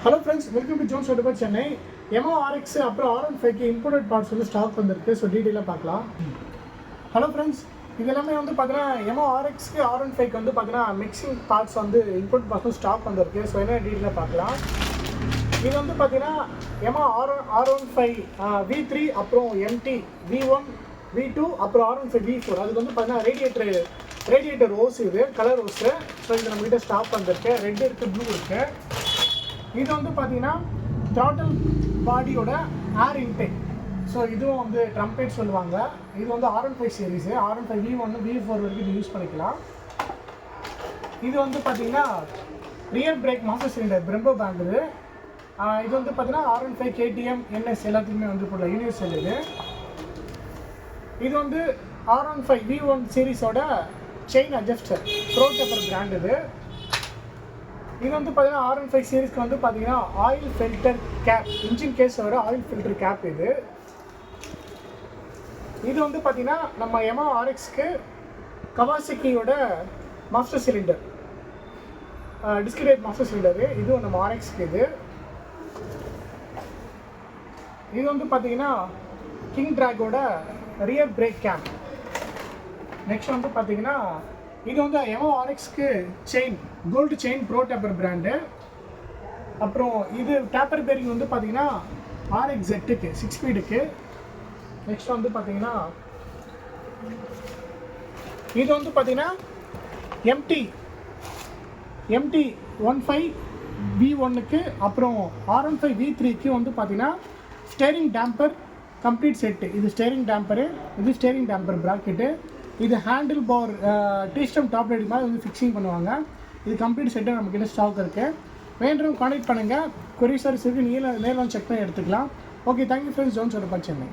Hello friends, welcome to Jones auto Chennai. எமோ RX அப்புறம் R15க்கு இம்போர்ட்டட் பார்ட்ஸ் வந்து ஸ்டாக் வந்திருக்கு. ஸோ டீட்டெயிலாக பார்க்கலாம். ஹலோ ஃப்ரெண்ட்ஸ், இது எல்லாமே வந்து பார்த்தீங்கன்னா எமோ ஆர்எக்ஸ்க்கு R15க்கு வந்து பார்த்தீங்கன்னா மிக்சிங் பார்ட்ஸ் வந்து இம்போர்ட் பார்ட்ஸ் ஸ்டாக் வந்திருக்கு. ஸோ என்ன டீட்டெயிலாக பார்க்கலாம். இது வந்து பார்த்தீங்கன்னா எமோ R15 V3 அப்புறம் MT V1 V2 அப்புறம் R15 V4. அதுக்கு வந்து பார்த்தீங்கன்னா ரேடியேட்டர் ஓஸ், இது கலர் ஓஸு. ஸோ இது நம்மகிட்ட ஸ்டாக் வந்திருக்கு. ரெட் இருக்குது, ப்ளூ இருக்குது. இது வந்து பார்த்தீங்கன்னா த்ராட்டில் பாடியோட ஏர் இன்டேக். ஸோ இதுவும் வந்து ட்ரம்பேட் சொல்லுவாங்க. இது வந்து R15 series. R15 V1 V4 வரைக்கும் இது யூஸ் பண்ணிக்கலாம். இது வந்து பார்த்தீங்கன்னா rear brake master cylinder Brembo band. இது வந்து பார்த்தீங்கன்னா R15 KTM NS எல்லாத்துக்குமே வந்து போடலாம், யூனிவர்சல். இது வந்து R15 V1 சீரீஸோட chain adjuster pro taper brand. இது வந்து பார்த்தீங்கன்னா R15 சீரீஸ்க்கு வந்து பார்த்தீங்கன்னா ஆயில் ஃபில்டர் கேப், இன்ஜின் கேஸோட ஆயில் ஃபில்டர் கேப். இது வந்து பார்த்தீங்கன்னா நம்ம எமோ ஆர்எக்ஸ்க்கு கவாசக்கியோட மாஸ்டர் சிலிண்டர், டிஸ்கிரேட் மாஸ்டர் சிலிண்டரு. இதுவும் நம்ம ஆர்எக்ஸ்க்கு. இது வந்து பார்த்தீங்கன்னா கிங் ட்ராகோட ரியர் பிரேக் கேப். நெக்ஸ்ட் வந்து பார்த்தீங்கன்னா இது வந்து எமோ ஆர்எக்ஸ்க்கு chain, gold chain pro taper brand. அப்புறம் இது டேப்பர் பேரிங் வந்து பார்த்தீங்கன்னா RXZக்கு 6 ஸ்பீடுக்கு. நெக்ஸ்ட் வந்து பார்த்தீங்கன்னா இது வந்து பார்த்தீங்கன்னா MT 15 V1க்கு அப்புறம் R15 V3க்கு வந்து பார்த்தீங்கன்னா ஸ்டேரிங் டேம்பர் கம்ப்ளீட் செட்டு. இது ஸ்டேரிங் டேம்பரு, இது ஸ்டேரிங் டேம்பர் ப்ராக்கெட்டு. இது ஹேண்டில் பார் டீஸ்டம் டாப் ரைடிங் மாதிரி வந்து ஃபிக்ஸிங் பண்ணுவாங்க. இது கம்ப்ளீட் செட்டு நம்மக்கிட்ட ஸ்டாக் இருக்குது. வேண்டவங்க கான்டெக்ட் பண்ணுங்கள். கொரியர் சர்வீஸ் இருக்குது, நீங்கள் நேரில் செக் பண்ணி எடுத்துக்கலாம். Okay, thank you friends. Jones auto Chennai.